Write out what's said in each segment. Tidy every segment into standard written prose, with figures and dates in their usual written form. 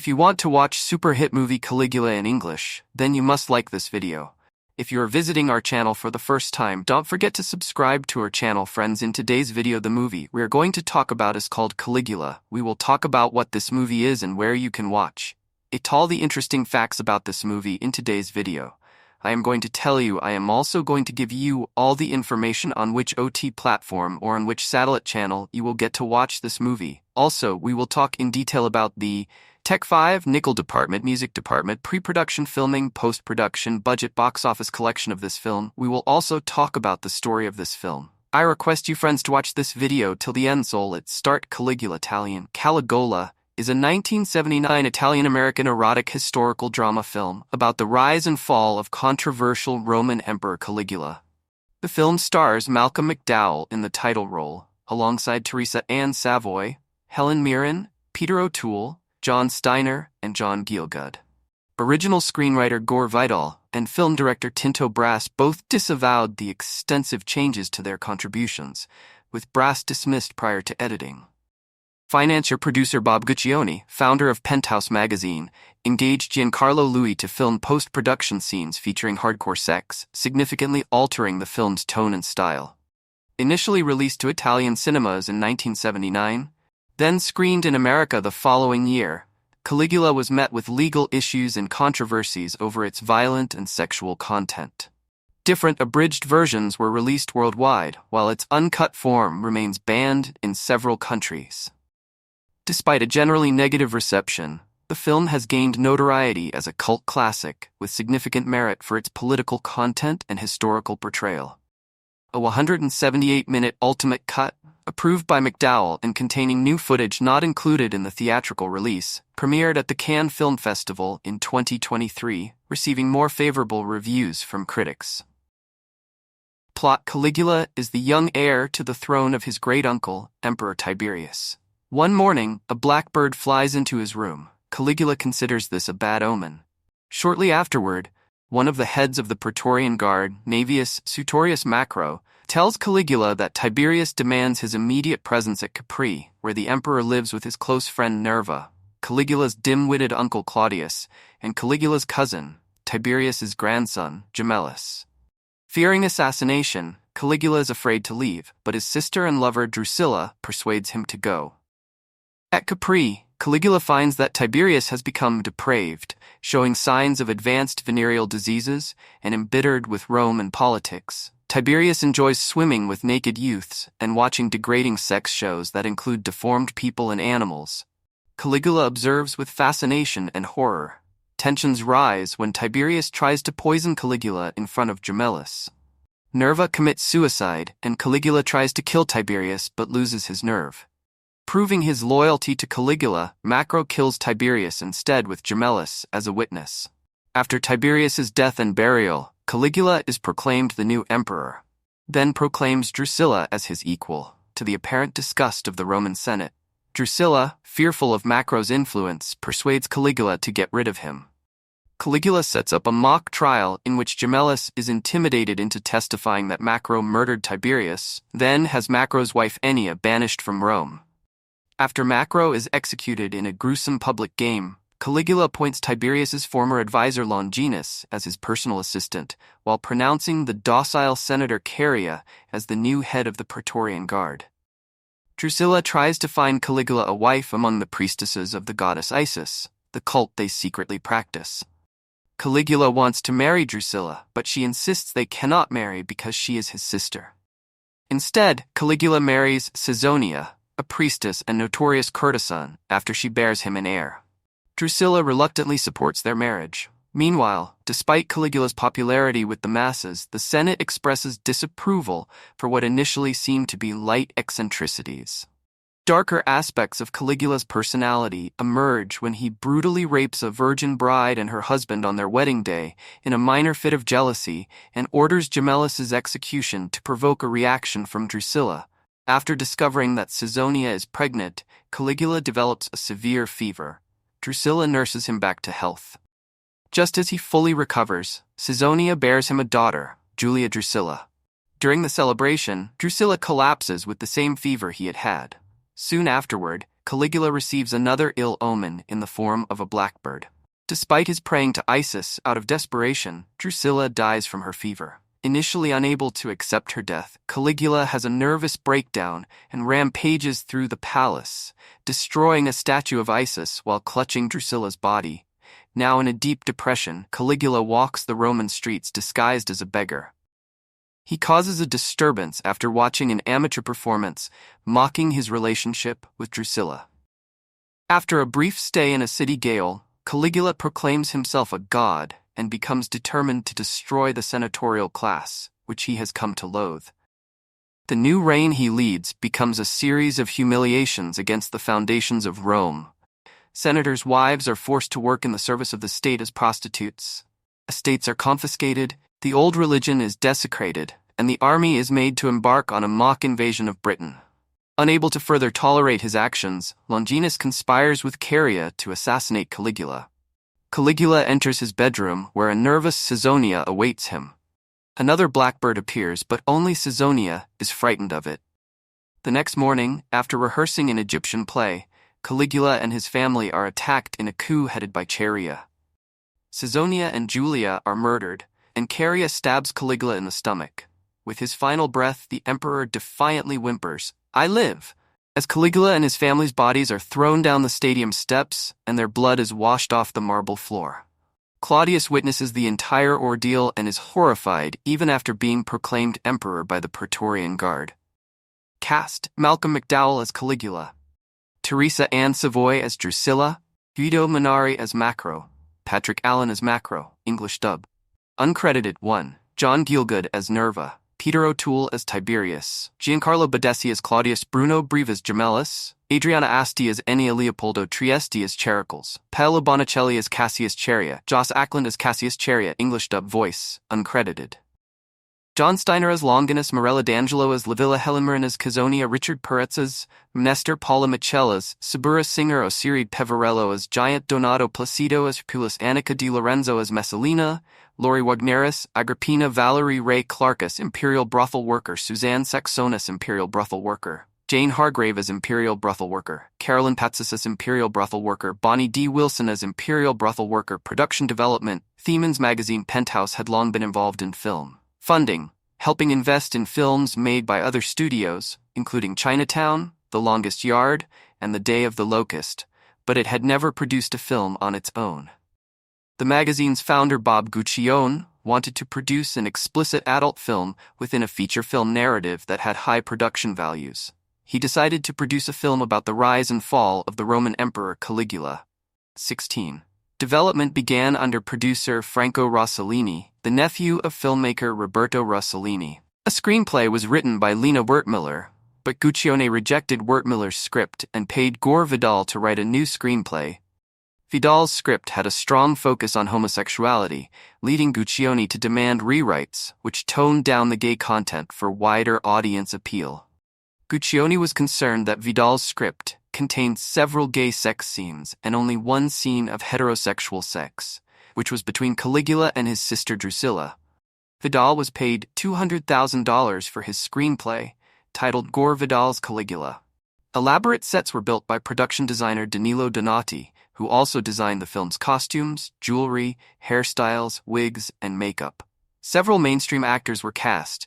If you want to watch super hit movie Caligula in English, then you must like this video. If you are visiting our channel for the first time, don't forget to subscribe to our channel, friends. In today's video, the movie we are going to talk about is called Caligula. We will talk about what this movie is and where you can watch it. All the interesting facts about this movie in today's video. I am going to tell you. I am also going to give you all the information on which OT platform or on which satellite channel you will get to watch this movie. Also, we will talk in detail about the Tech 5, Nickel Department, Music Department, Pre-Production, Filming, Post-Production, Budget, Box Office collection of this film. We will also talk about the story of this film. I request you friends to watch this video till the end, so let's start. Caligula. Italian. Caligula is a 1979 Italian-American erotic historical drama film about the rise and fall of controversial Roman Emperor Caligula. The film stars Malcolm McDowell in the title role, alongside Teresa and Savoy, Helen Mirren, Peter O'Toole, John Steiner, and John Gielgud. Original screenwriter Gore Vidal and film director Tinto Brass both disavowed the extensive changes to their contributions, with Brass dismissed prior to editing. Financier-producer Bob Guccione, founder of Penthouse magazine, engaged Giancarlo Louis to film post-production scenes featuring hardcore sex, significantly altering the film's tone and style. Initially released to Italian cinemas in 1979, then screened in America the following year, Caligula was met with legal issues and controversies over its violent and sexual content. Different abridged versions were released worldwide, while its uncut form remains banned in several countries. Despite a generally negative reception, the film has gained notoriety as a cult classic with significant merit for its political content and historical portrayal. A 178-minute ultimate cut, approved by McDowell and containing new footage not included in the theatrical release, premiered at the Cannes Film Festival in 2023, receiving more favorable reviews from critics. Plot. Caligula is the young heir to the throne of his great-uncle, Emperor Tiberius. One morning, a blackbird flies into his room. Caligula considers this a bad omen. Shortly afterward, one of the heads of the Praetorian Guard, Navius Sutorius Macro, tells Caligula that Tiberius demands his immediate presence at Capri, where the emperor lives with his close friend Nerva, Caligula's dim-witted uncle Claudius, and Caligula's cousin, Tiberius's grandson, Gemellus. Fearing assassination, Caligula is afraid to leave, but his sister and lover Drusilla persuades him to go. At Capri, Caligula finds that Tiberius has become depraved, showing signs of advanced venereal diseases, and embittered with Rome and politics. Tiberius enjoys swimming with naked youths and watching degrading sex shows that include deformed people and animals. Caligula observes with fascination and horror. Tensions rise when Tiberius tries to poison Caligula in front of Gemellus. Nerva commits suicide, and Caligula tries to kill Tiberius but loses his nerve. Proving his loyalty to Caligula, Macro kills Tiberius instead with Gemellus as a witness. After Tiberius's death and burial, Caligula is proclaimed the new emperor, then proclaims Drusilla as his equal, to the apparent disgust of the Roman Senate. Drusilla, fearful of Macro's influence, persuades Caligula to get rid of him. Caligula sets up a mock trial in which Gemellus is intimidated into testifying that Macro murdered Tiberius, then has Macro's wife Ennia banished from Rome. After Macro is executed in a gruesome public game, Caligula appoints Tiberius's former advisor Longinus as his personal assistant, while pronouncing the docile Senator Caria as the new head of the Praetorian Guard. Drusilla tries to find Caligula a wife among the priestesses of the goddess Isis, the cult they secretly practice. Caligula wants to marry Drusilla, but she insists they cannot marry because she is his sister. Instead, Caligula marries Caesonia, a priestess and notorious courtesan, after she bears him an heir. Drusilla reluctantly supports their marriage. Meanwhile, despite Caligula's popularity with the masses, the Senate expresses disapproval for what initially seemed to be light eccentricities. Darker aspects of Caligula's personality emerge when he brutally rapes a virgin bride and her husband on their wedding day in a minor fit of jealousy and orders Gemellus's execution to provoke a reaction from Drusilla. After discovering that Caesonia is pregnant, Caligula develops a severe fever. Drusilla nurses him back to health. Just as he fully recovers, Caesonia bears him a daughter, Julia Drusilla. During the celebration, Drusilla collapses with the same fever he had had. Soon afterward, Caligula receives another ill omen in the form of a blackbird. Despite his praying to Isis out of desperation, Drusilla dies from her fever. Initially unable to accept her death, Caligula has a nervous breakdown and rampages through the palace, destroying a statue of Isis while clutching Drusilla's body. Now in a deep depression, Caligula walks the Roman streets disguised as a beggar. He causes a disturbance after watching an amateur performance, mocking his relationship with Drusilla. After a brief stay in a city gaol, Caligula proclaims himself a god and becomes determined to destroy the senatorial class, which he has come to loathe. The new reign he leads becomes a series of humiliations against the foundations of Rome. Senators' wives are forced to work in the service of the state as prostitutes. Estates are confiscated, the old religion is desecrated, and the army is made to embark on a mock invasion of Britain. Unable to further tolerate his actions, Longinus conspires with Caria to assassinate Caligula. Caligula enters his bedroom, where a nervous Caesonia awaits him. Another blackbird appears, but only Caesonia is frightened of it. The next morning, after rehearsing an Egyptian play, Caligula and his family are attacked in a coup headed by Chaerea. Caesonia and Julia are murdered, and Caria stabs Caligula in the stomach. With his final breath, the emperor defiantly whimpers, "I live!" as Caligula and his family's bodies are thrown down the stadium steps and their blood is washed off the marble floor. Claudius witnesses the entire ordeal and is horrified even after being proclaimed emperor by the Praetorian Guard. Cast: Malcolm McDowell as Caligula, Teresa Ann Savoy as Drusilla, Guido Mannari as Macro, Patrick Allen as Macro, English dub. Uncredited 1. John Gielgud as Nerva, Peter O'Toole as Tiberius, Giancarlo Badessi as Claudius, Bruno Breve as Gemellus, Adriana Asti as Ennio Leopoldo Trieste as Charicles, Paolo Bonicelli as Cassius Chaerea, Joss Ackland as Cassius Chaerea, English dub voice, uncredited. John Steiner as Longinus, Morella D'Angelo as Livilla, Helen Mirren as Caesonia, Richard Peretz as Nestor, Paula Michel as Sabura Singer, Osiride Peverello as Giant, Donato Placido as Pulis, Annika Di Lorenzo as Messalina, Lori Wagneris, Agrippina Valerie Ray Clark as Imperial Brothel Worker, Suzanne Saxonis Imperial Brothel Worker, Jane Hargrave as Imperial Brothel Worker, Carolyn Patsis as Imperial Brothel Worker, Bonnie D. Wilson as Imperial Brothel Worker. Production development: Themans magazine Penthouse had long been involved in film funding, helping invest in films made by other studios, including Chinatown, The Longest Yard, and The Day of the Locust, but it had never produced a film on its own. The magazine's founder, Bob Guccione, wanted to produce an explicit adult film within a feature film narrative that had high production values. He decided to produce a film about the rise and fall of the Roman Emperor Caligula. 16. Development began under producer Franco Rossellini, the nephew of filmmaker Roberto Rossellini. A screenplay was written by Lina Wertmüller, but Guccione rejected Wertmüller's script and paid Gore Vidal to write a new screenplay. Vidal's script had a strong focus on homosexuality, leading Guccione to demand rewrites, which toned down the gay content for wider audience appeal. Guccione was concerned that Vidal's script contained several gay sex scenes and only one scene of heterosexual sex, which was between Caligula and his sister Drusilla. Vidal was paid $200,000 for his screenplay, titled Gore Vidal's Caligula. Elaborate sets were built by production designer Danilo Donati, who also designed the film's costumes, jewelry, hairstyles, wigs, and makeup. Several mainstream actors were cast.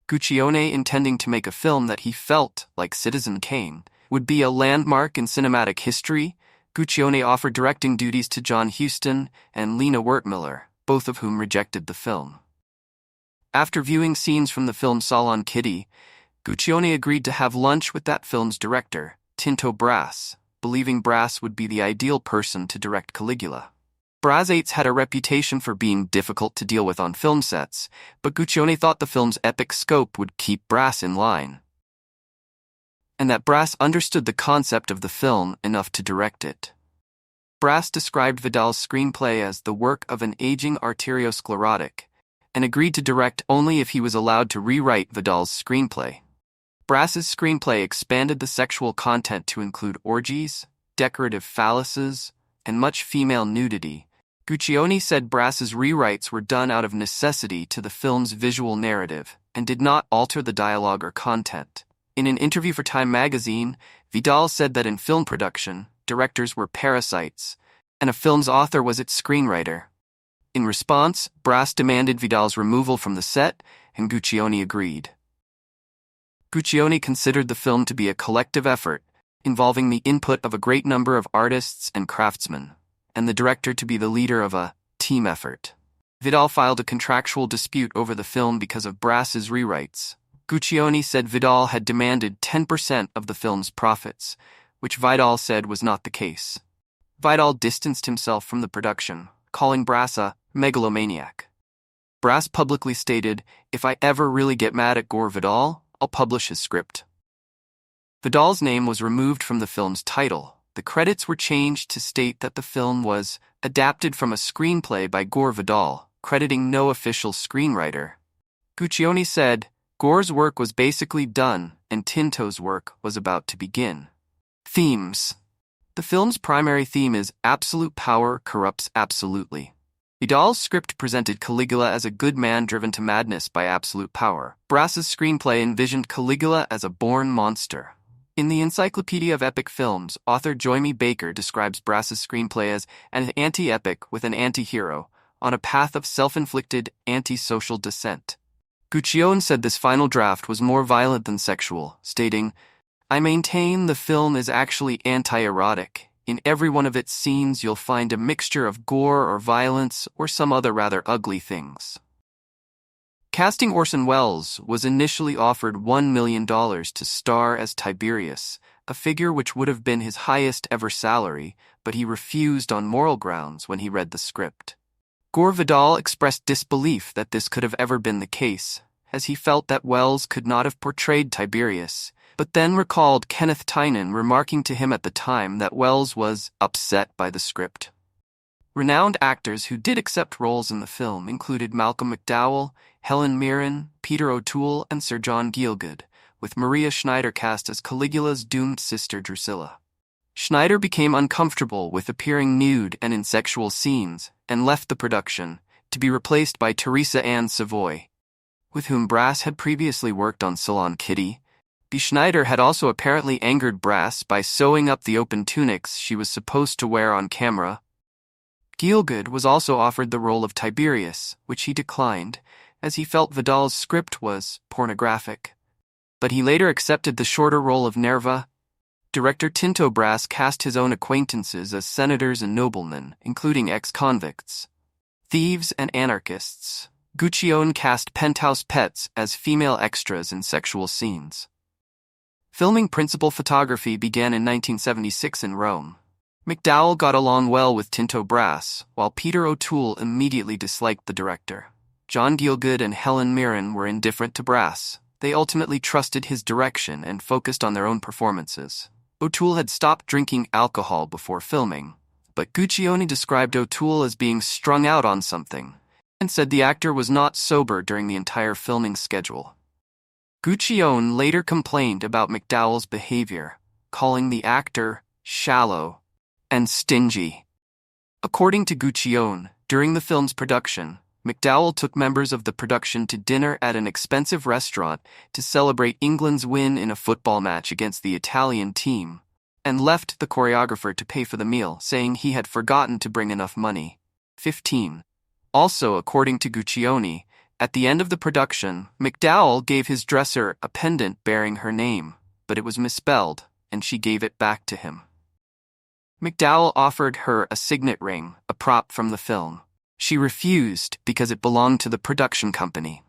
Guccione, intending to make a film that he felt, like Citizen Kane, would be a landmark in cinematic history, Guccione offered directing duties to John Huston and Lina Wertmüller, both of whom rejected the film. After viewing scenes from the film Salon Kitty, Guccione agreed to have lunch with that film's director, Tinto Brass, believing Brass would be the ideal person to direct Caligula. Brass had a reputation for being difficult to deal with on film sets, but Guccione thought the film's epic scope would keep Brass in line, and that Brass understood the concept of the film enough to direct it. Brass described Vidal's screenplay as the work of an aging arteriosclerotic, and agreed to direct only if he was allowed to rewrite Vidal's screenplay. Brass's screenplay expanded the sexual content to include orgies, decorative phalluses, and much female nudity. Guccione said Brass's rewrites were done out of necessity to the film's visual narrative and did not alter the dialogue or content. In an interview for Time magazine, Vidal said that in film production, directors were parasites, and a film's author was its screenwriter. In response, Brass demanded Vidal's removal from the set, and Guccione agreed. Guccione considered the film to be a collective effort, involving the input of a great number of artists and craftsmen, and the director to be the leader of a team effort. Vidal filed a contractual dispute over the film because of Brass's rewrites. Guccione said Vidal had demanded 10% of the film's profits, which Vidal said was not the case. Vidal distanced himself from the production, calling Brass a megalomaniac. Brass publicly stated, "If I ever really get mad at Gore Vidal, I'll publish his script." Vidal's name was removed from the film's title. The credits were changed to state that the film was adapted from a screenplay by Gore Vidal, crediting no official screenwriter. Guccione said, "Gore's work was basically done, and Tinto's work was about to begin." Themes. The film's primary theme is absolute power corrupts absolutely. Vidal's script presented Caligula as a good man driven to madness by absolute power. Brass's screenplay envisioned Caligula as a born monster. In the Encyclopedia of Epic Films, author Joymi Baker describes Brass's screenplay as an anti-epic with an anti-hero, on a path of self-inflicted, anti-social descent. Guccione said this final draft was more violent than sexual, stating, "I maintain the film is actually anti-erotic. In every one of its scenes you'll find a mixture of gore or violence or some other rather ugly things." Casting Orson Welles was initially offered $1 million to star as Tiberius, a figure which would have been his highest ever salary, but he refused on moral grounds when he read the script. Gore Vidal expressed disbelief that this could have ever been the case, as he felt that Welles could not have portrayed Tiberius, but then recalled Kenneth Tynan remarking to him at the time that Welles was upset by the script. Renowned actors who did accept roles in the film included Malcolm McDowell, Helen Mirren, Peter O'Toole, and Sir John Gielgud, with Maria Schneider cast as Caligula's doomed sister Drusilla. Schneider became uncomfortable with appearing nude and in sexual scenes, and left the production, to be replaced by Teresa Ann Savoy, with whom Brass had previously worked on Salon Kitty. Schneider had also apparently angered Brass by sewing up the open tunics she was supposed to wear on camera. Gielgud was also offered the role of Tiberius, which he declined, as he felt Vidal's script was pornographic. But he later accepted the shorter role of Nerva. Director Tinto Brass cast his own acquaintances as senators and noblemen, including ex-convicts, thieves, and anarchists. Guccione cast penthouse pets as female extras in sexual scenes. Filming principal photography began in 1976 in Rome. McDowell got along well with Tinto Brass, while Peter O'Toole immediately disliked the director. John Gielgud and Helen Mirren were indifferent to Brass. They ultimately trusted his direction and focused on their own performances. O'Toole had stopped drinking alcohol before filming, but Guccione described O'Toole as being strung out on something, and said the actor was not sober during the entire filming schedule. Guccione later complained about McDowell's behavior, calling the actor shallow and stingy. According to Guccione, during the film's production, McDowell took members of the production to dinner at an expensive restaurant to celebrate England's win in a football match against the Italian team, and left the choreographer to pay for the meal, saying he had forgotten to bring enough money. 15. Also, according to Guccione, at the end of the production, McDowell gave his dresser a pendant bearing her name, but it was misspelled, and she gave it back to him. McDowell offered her a signet ring, a prop from the film. She refused because it belonged to the production company.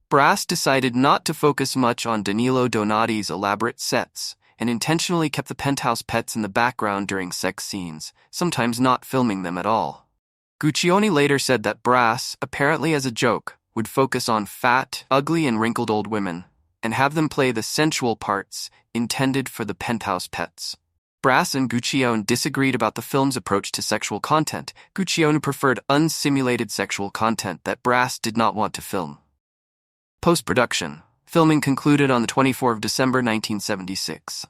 Brass decided not to focus much on Danilo Donati's elaborate sets, and intentionally kept the penthouse pets in the background during sex scenes, sometimes not filming them at all. Guccione later said that Brass, apparently as a joke, would focus on fat, ugly, and wrinkled old women, and have them play the sensual parts intended for the penthouse pets. Brass and Guccione disagreed about the film's approach to sexual content. Guccione preferred unsimulated sexual content that Brass did not want to film. Post-production. Filming concluded on the 24th of December 1976.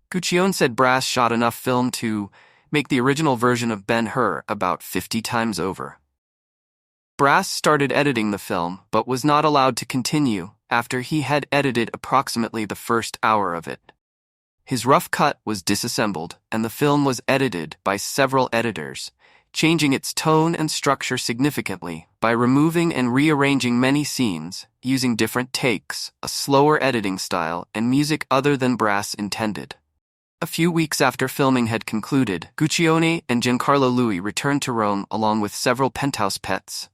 Guccione said Brass shot enough film to make the original version of Ben-Hur about 50 times over. Brass started editing the film but was not allowed to continue after he had edited approximately the first hour of it. His rough cut was disassembled, and the film was edited by several editors, changing its tone and structure significantly by removing and rearranging many scenes, using different takes, a slower editing style, and music other than Brass intended. A few weeks after filming had concluded, Guccione and Giancarlo Louis returned to Rome along with several penthouse pets.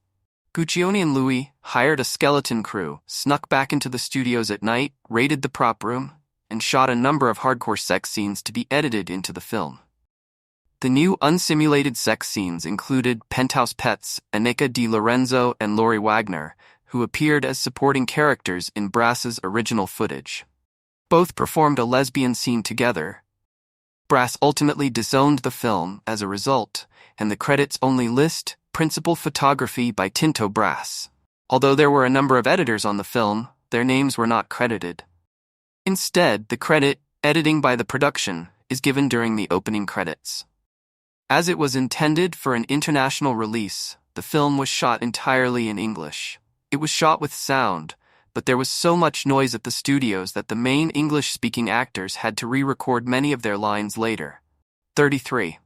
Guccione and Louis hired a skeleton crew, snuck back into the studios at night, raided the prop room, and shot a number of hardcore sex scenes to be edited into the film. The new unsimulated sex scenes included penthouse pets Annika Di Lorenzo and Lori Wagner, who appeared as supporting characters in Brass's original footage. Both performed a lesbian scene together. Brass ultimately disowned the film as a result, and the credits only list principal photography by Tinto Brass. Although there were a number of editors on the film, their names were not credited. Instead, the credit, editing by the production, is given during the opening credits. As it was intended for an international release, the film was shot entirely in English. It was shot with sound, but there was so much noise at the studios that the main English-speaking actors had to re-record many of their lines later. 33.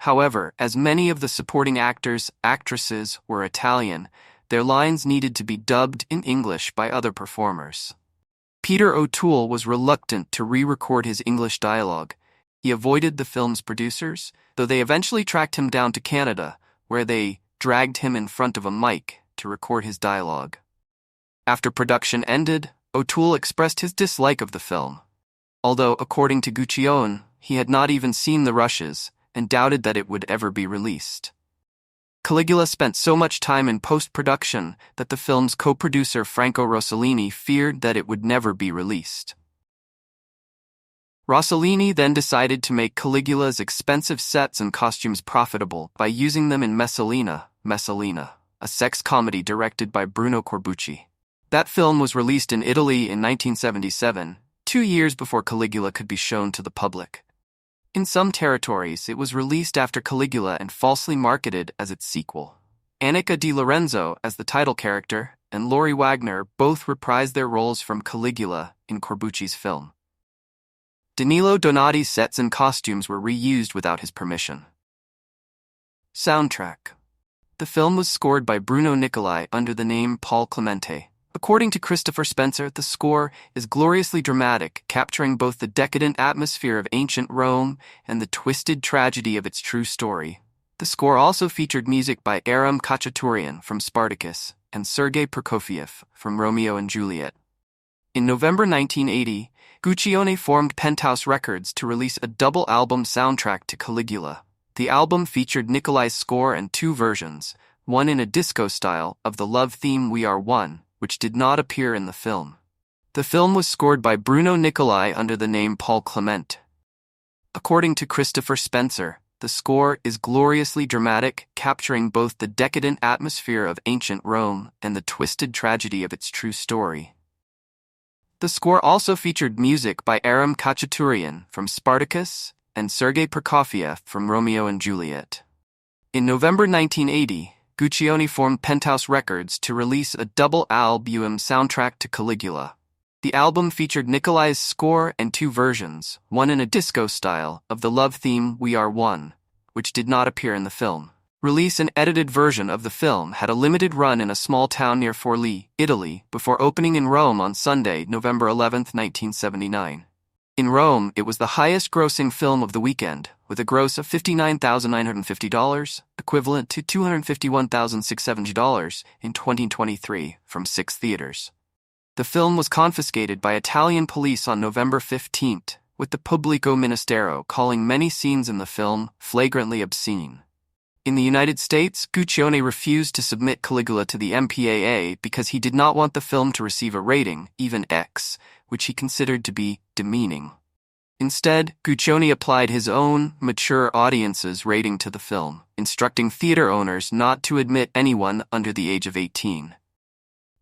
However, as many of the supporting actresses were Italian, their lines needed to be dubbed in English by other performers. Peter O'Toole was reluctant to re-record his English dialogue. He avoided the film's producers, though they eventually tracked him down to Canada, where they dragged him in front of a mic to record his dialogue. After production ended, O'Toole expressed his dislike of the film. Although, according to Guccione, he had not even seen the rushes and doubted that it would ever be released. Caligula spent so much time in post-production that the film's co-producer Franco Rossellini feared that it would never be released. Rossellini then decided to make Caligula's expensive sets and costumes profitable by using them in Messalina, a sex comedy directed by Bruno Corbucci. That film was released in Italy in 1977, 2 years before Caligula could be shown to the public. In some territories, it was released after Caligula and falsely marketed as its sequel. Annika Di Lorenzo as the title character and Lori Wagner both reprised their roles from Caligula in Corbucci's film. Danilo Donati's sets and costumes were reused without his permission. Soundtrack. The film was scored by Bruno Nicolai under the name Paul Clemente. According to Christopher Spencer, the score is gloriously dramatic, capturing both the decadent atmosphere of ancient Rome and the twisted tragedy of its true story. The score also featured music by Aram Khachaturian from Spartacus and Sergei Prokofiev from Romeo and Juliet. In November 1980, Guccione formed Penthouse Records to release a double album soundtrack to Caligula. The album featured Nicolai's score and 2 versions, one in a disco style of the love theme We Are One, which did not appear in the film. The film was scored by Bruno Nicolai under the name Paul Clement. According to Christopher Spencer, the score is gloriously dramatic, capturing both the decadent atmosphere of ancient Rome and the twisted tragedy of its true story. The score also featured music by Aram Khachaturian from Spartacus and Sergei Prokofiev from Romeo and Juliet. In November 1980, Guccione formed Penthouse Records to release a double album soundtrack to Caligula. The album featured Nicolai's score and 2 versions, one in a disco style of the love theme We Are One, which did not appear in the film. Release an edited version of the film had a limited run in a small town near Forlì, Italy, before opening in Rome on Sunday, November 11, 1979. In Rome, it was the highest-grossing film of the weekend, with a gross of $59,950, equivalent to $251,670 in 2023, from 6 theaters. The film was confiscated by Italian police on November 15, with the Pubblico Ministero calling many scenes in the film flagrantly obscene. In the United States, Guccione refused to submit Caligula to the MPAA because he did not want the film to receive a rating, even X, which he considered to be demeaning. Instead, Guccione applied his own mature audience's rating to the film, instructing theater owners not to admit anyone under the age of 18.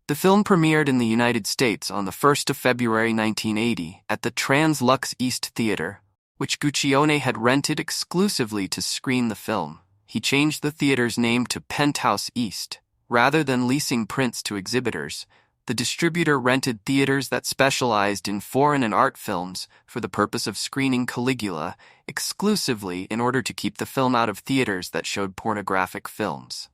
The film premiered in the United States on the 1st of February 1980 at the Trans Lux East Theater, which Guccione had rented exclusively to screen the film. He changed the theater's name to Penthouse East, Rather than leasing prints to exhibitors, the distributor rented theaters that specialized in foreign and art films for the purpose of screening Caligula exclusively in order to keep the film out of theaters that showed pornographic films.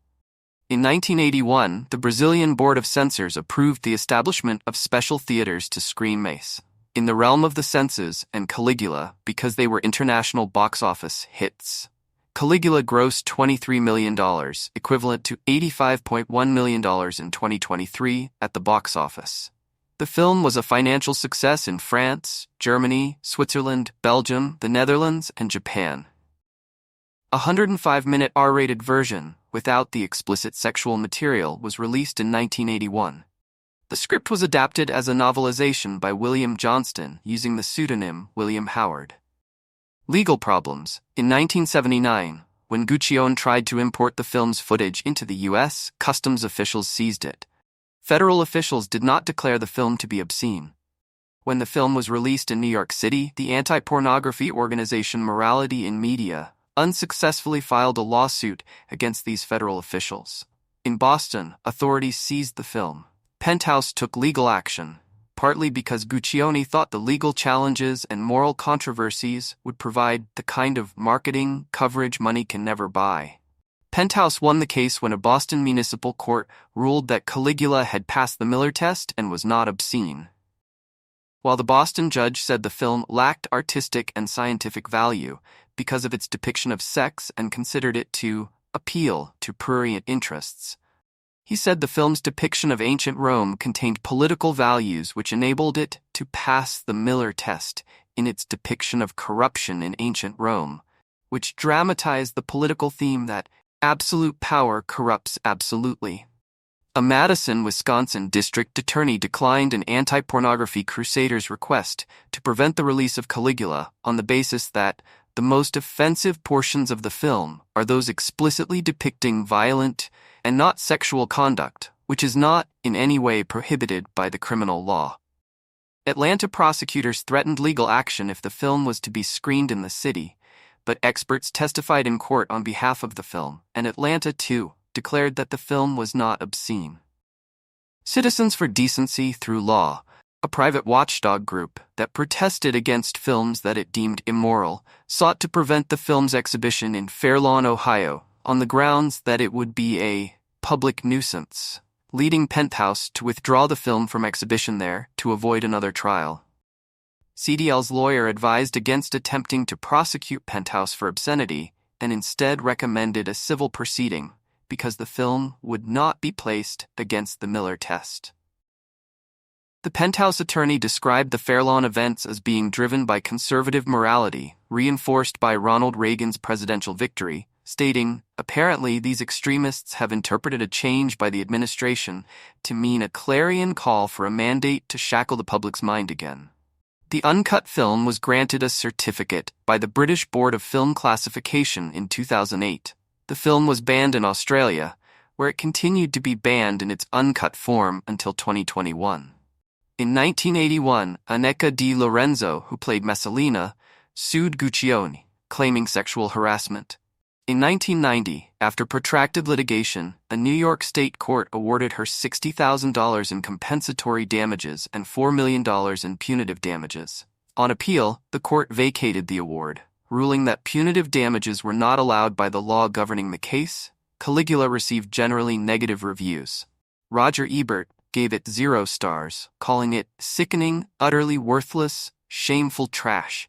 In 1981, the Brazilian Board of Censors approved the establishment of special theaters to screen Mace in the realm of the senses and Caligula because they were international box office hits. Caligula grossed $23 million, equivalent to $85.1 million in 2023 at the box office. The film was a financial success in France, Germany, Switzerland, Belgium, the Netherlands, and Japan. A 105-minute R-rated version, without the explicit sexual material, was released in 1981. The script was adapted as a novelization by William Johnston using the pseudonym William Howard. Legal problems. In 1979, when Guccione tried to import the film's footage into the U.S., customs officials seized it. Federal officials did not declare the film to be obscene. When the film was released in New York City, the anti-pornography organization Morality in Media unsuccessfully filed a lawsuit against these federal officials. In Boston, authorities seized the film. Penthouse took legal action, partly because Guccione thought the legal challenges and moral controversies would provide the kind of marketing coverage money can never buy. Penthouse won the case when a Boston municipal court ruled that Caligula had passed the Miller test and was not obscene. While the Boston judge said the film lacked artistic and scientific value because of its depiction of sex and considered it to appeal to prurient interests, he said the film's depiction of ancient Rome contained political values which enabled it to pass the Miller test in its depiction of corruption in ancient Rome, which dramatized the political theme that absolute power corrupts absolutely. A Madison, Wisconsin district attorney declined an anti-pornography crusader's request to prevent the release of Caligula on the basis that the most offensive portions of the film are those explicitly depicting violent and not sexual conduct, which is not in any way prohibited by the criminal law. Atlanta prosecutors threatened legal action if the film was to be screened in the city, but experts testified in court on behalf of the film, and Atlanta, too, declared that the film was not obscene. Citizens for Decency Through Law, a private watchdog group that protested against films that it deemed immoral, sought to prevent the film's exhibition in Fairlawn, Ohio, on the grounds that it would be a public nuisance, leading Penthouse to withdraw the film from exhibition there to avoid another trial. CDL's lawyer advised against attempting to prosecute Penthouse for obscenity and instead recommended a civil proceeding because the film would not be placed against the Miller test. The Penthouse attorney described the Fairlawn events as being driven by conservative morality, reinforced by Ronald Reagan's presidential victory, stating, apparently these extremists have interpreted a change by the administration to mean a clarion call for a mandate to shackle the public's mind again. The uncut film was granted a certificate by the British Board of Film Classification in 2008. The film was banned in Australia, where it continued to be banned in its uncut form until 2021. In 1981, Anneka Di Lorenzo, who played Messalina, sued Guccione, claiming sexual harassment. In 1990, after protracted litigation, a New York state court awarded her $60,000 in compensatory damages and $4 million in punitive damages. On appeal, the court vacated the award, ruling that punitive damages were not allowed by the law governing the case. Caligula received generally negative reviews. Roger Ebert gave it 0 stars, calling it sickening, utterly worthless, shameful trash.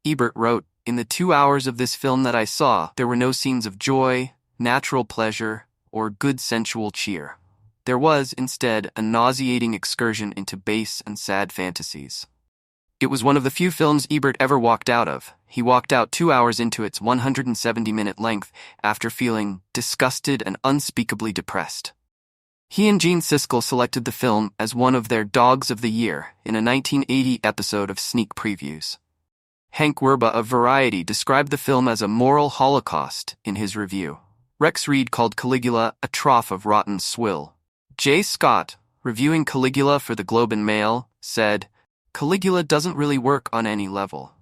Ebert wrote, "In the 2 hours of this film that I saw, there were no scenes of joy, natural pleasure, or good sensual cheer. There was, instead, a nauseating excursion into base and sad fantasies." It was one of the few films Ebert ever walked out of. He walked out 2 hours into its 170-minute length after feeling disgusted and unspeakably depressed. He and Gene Siskel selected the film as one of their Dogs of the Year in a 1980 episode of Sneak Previews. Hank Werba of Variety described the film as a moral holocaust in his review. Rex Reed called Caligula a trough of rotten swill. Jay Scott, reviewing Caligula for the Globe and Mail, said, "Caligula doesn't really work on any level.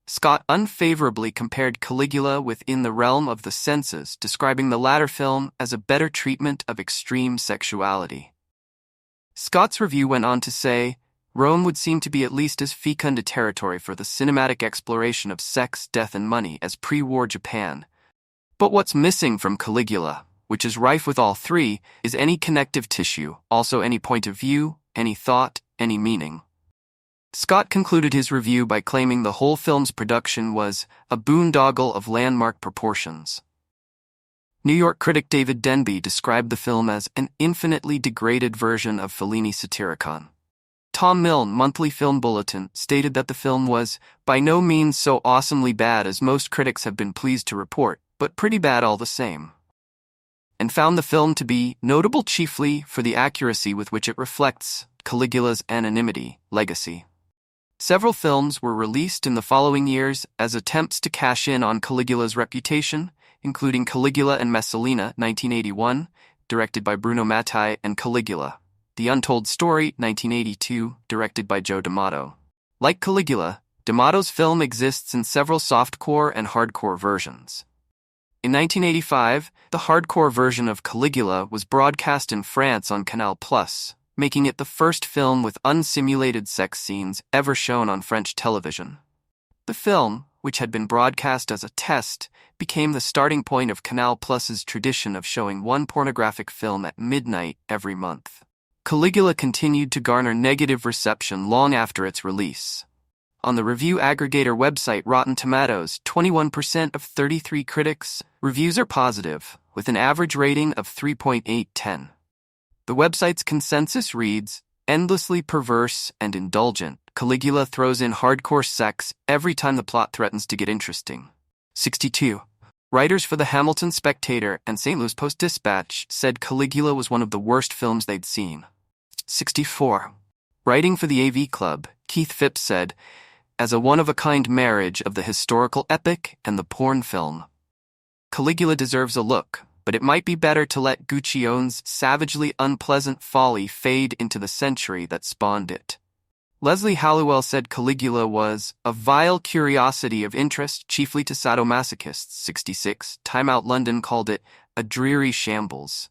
Scott unfavorably compared Caligula within the realm of the senses, describing the latter film as a better treatment of extreme sexuality. Scott's review went on to say, Rome would seem to be at least as fecund a territory for the cinematic exploration of sex, death, and money as pre-war Japan. But what's missing from Caligula, which is rife with all three, is any connective tissue, also any point of view, any thought, any meaning. Scott concluded his review by claiming the whole film's production was a boondoggle of landmark proportions. New York critic David Denby described the film as an infinitely degraded version of Fellini's Satyricon. Tom Milne, Monthly Film Bulletin, stated that the film was by no means so awesomely bad as most critics have been pleased to report, but pretty bad all the same, and found the film to be notable chiefly for the accuracy with which it reflects Caligula's anonymity, legacy. Several films were released in the following years as attempts to cash in on Caligula's reputation, including Caligula and Messalina, 1981, directed by Bruno Mattei, and Caligula, The Untold Story, 1982, directed by Joe D'Amato. Like Caligula, D'Amato's film exists in several softcore and hardcore versions. In 1985, the hardcore version of Caligula was broadcast in France on Canal+, making it the first film with unsimulated sex scenes ever shown on French television. The film, which had been broadcast as a test, became the starting point of Canal+'s tradition of showing one pornographic film at midnight every month. Caligula continued to garner negative reception long after its release. On the review aggregator website Rotten Tomatoes, 21% of 33 critics' reviews are positive, with an average rating of 3.8/10. The website's consensus reads, endlessly perverse and indulgent, Caligula throws in hardcore sex every time the plot threatens to get interesting. 62. Writers for the Hamilton Spectator and St. Louis Post-Dispatch said Caligula was one of the worst films they'd seen. 64. Writing for the AV Club, Keith Phipps said, as a one-of-a-kind marriage of the historical epic and the porn film, Caligula deserves a look, but it might be better to let Guccione's savagely unpleasant folly fade into the century that spawned it. Leslie Halliwell said Caligula was a vile curiosity of interest chiefly to sadomasochists. 66. Time Out London called it a dreary shambles.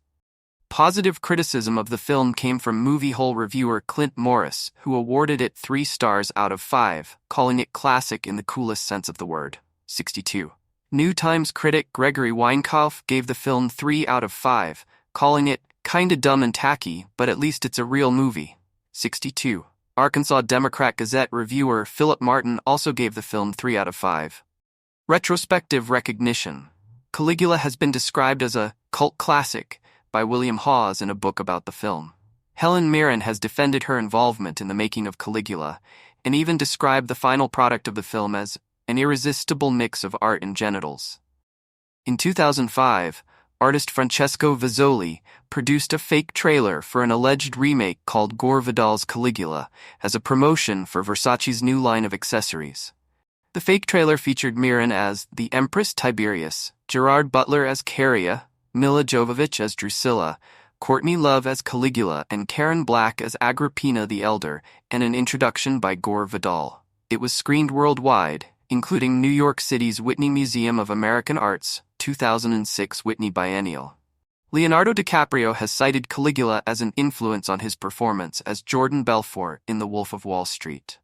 Positive criticism of the film came from Movie Hole reviewer Clint Morris, who awarded it 3 stars out of 5, calling it classic in the coolest sense of the word. 62. New Times critic Gregory Weinkauf gave the film 3 out of 5, calling it kinda dumb and tacky, but at least it's a real movie. 62. Arkansas Democrat Gazette reviewer Philip Martin also gave the film 3 out of 5. Retrospective recognition. Caligula has been described as a cult classic by William Hawes in a book about the film. Helen Mirren has defended her involvement in the making of Caligula, and even described the final product of the film as an irresistible mix of art and genitals. In 2005, artist Francesco Vizzoli produced a fake trailer for an alleged remake called Gore Vidal's Caligula as a promotion for Versace's new line of accessories. The fake trailer featured Mirren as the Empress Tiberius, Gerard Butler as Caria, Mila Jovovich as Drusilla, Courtney Love as Caligula, and Karen Black as Agrippina the Elder, and an introduction by Gore Vidal. It was screened worldwide, including New York City's Whitney Museum of American Art's 2006 Whitney Biennial. Leonardo DiCaprio has cited Caligula as an influence on his performance as Jordan Belfort in The Wolf of Wall Street.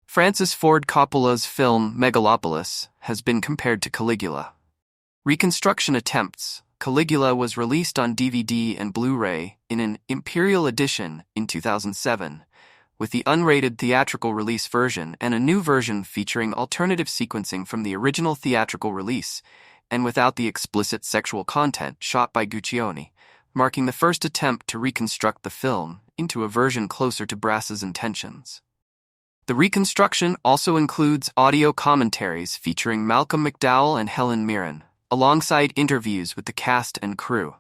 Francis Ford Coppola's film Megalopolis has been compared to Caligula. Reconstruction attempts. Caligula was released on DVD and Blu-ray in an Imperial edition in 2007, with the unrated theatrical release version and a new version featuring alternative sequencing from the original theatrical release, and without the explicit sexual content shot by Guccione, marking the first attempt to reconstruct the film into a version closer to Brass's intentions. The reconstruction also includes audio commentaries featuring Malcolm McDowell and Helen Mirren, alongside interviews with the cast and crew.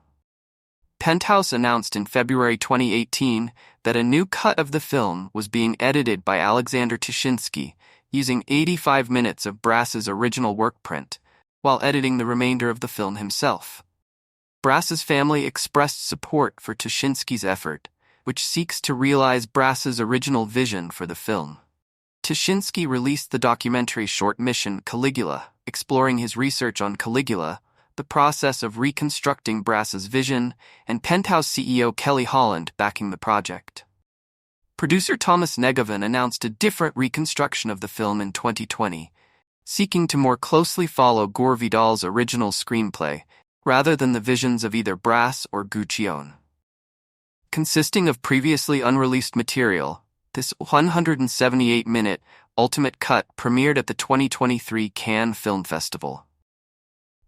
Penthouse announced in February 2018 that a new cut of the film was being edited by Alexander Tuschinski, using 85 minutes of Brass's original work print, while editing the remainder of the film himself. Brass's family expressed support for Tuschinski's effort, which seeks to realize Brass's original vision for the film. Tyszynski released the documentary short Mission Caligula, exploring his research on Caligula, the process of reconstructing Brass's vision, and Penthouse CEO Kelly Holland backing the project. Producer Thomas Negovan announced a different reconstruction of the film in 2020, seeking to more closely follow Gore Vidal's original screenplay, rather than the visions of either Brass or Guccione. Consisting of previously unreleased material, this 178-minute ultimate cut premiered at the 2023 Cannes Film Festival.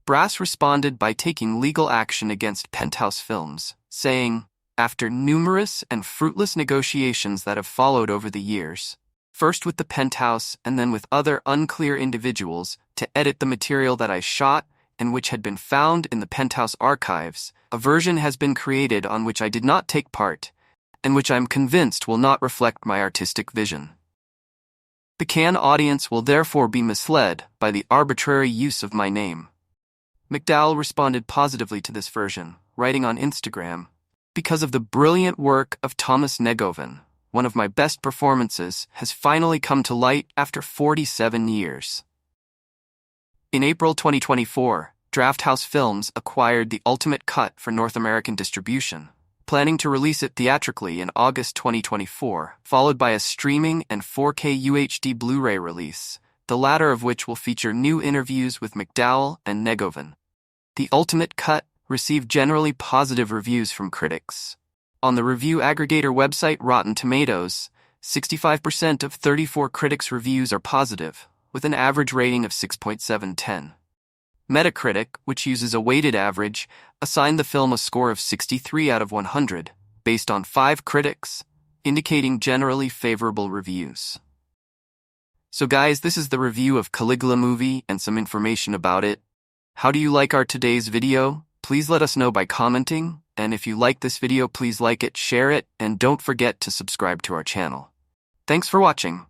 Brass responded by taking legal action against Penthouse Films, saying, "After numerous and fruitless negotiations that have followed over the years, first with the Penthouse and then with other unclear individuals, to edit the material that I shot and which had been found in the Penthouse archives, a version has been created on which I did not take part, and which I am convinced will not reflect my artistic vision. The Cannes audience will therefore be misled by the arbitrary use of my name." McDowell responded positively to this version, writing on Instagram, "Because of the brilliant work of Thomas Negovan, one of my best performances has finally come to light after 47 years." In April 2024, Drafthouse Films acquired the ultimate cut for North American distribution, planning to release it theatrically in August 2024, followed by a streaming and 4K UHD Blu-ray release, the latter of which will feature new interviews with McDowell and Negovan. The ultimate cut received generally positive reviews from critics. On the review aggregator website Rotten Tomatoes, 65% of 34 critics' reviews are positive, with an average rating of 6.7/10. Metacritic, which uses a weighted average, assigned the film a score of 63 out of 100, based on 5 critics, indicating generally favorable reviews. So guys, this is the review of Caligula movie and some information about it. How do you like our today's video? Please let us know by commenting, and if you like this video, please like it, share it, and don't forget to subscribe to our channel. Thanks for watching.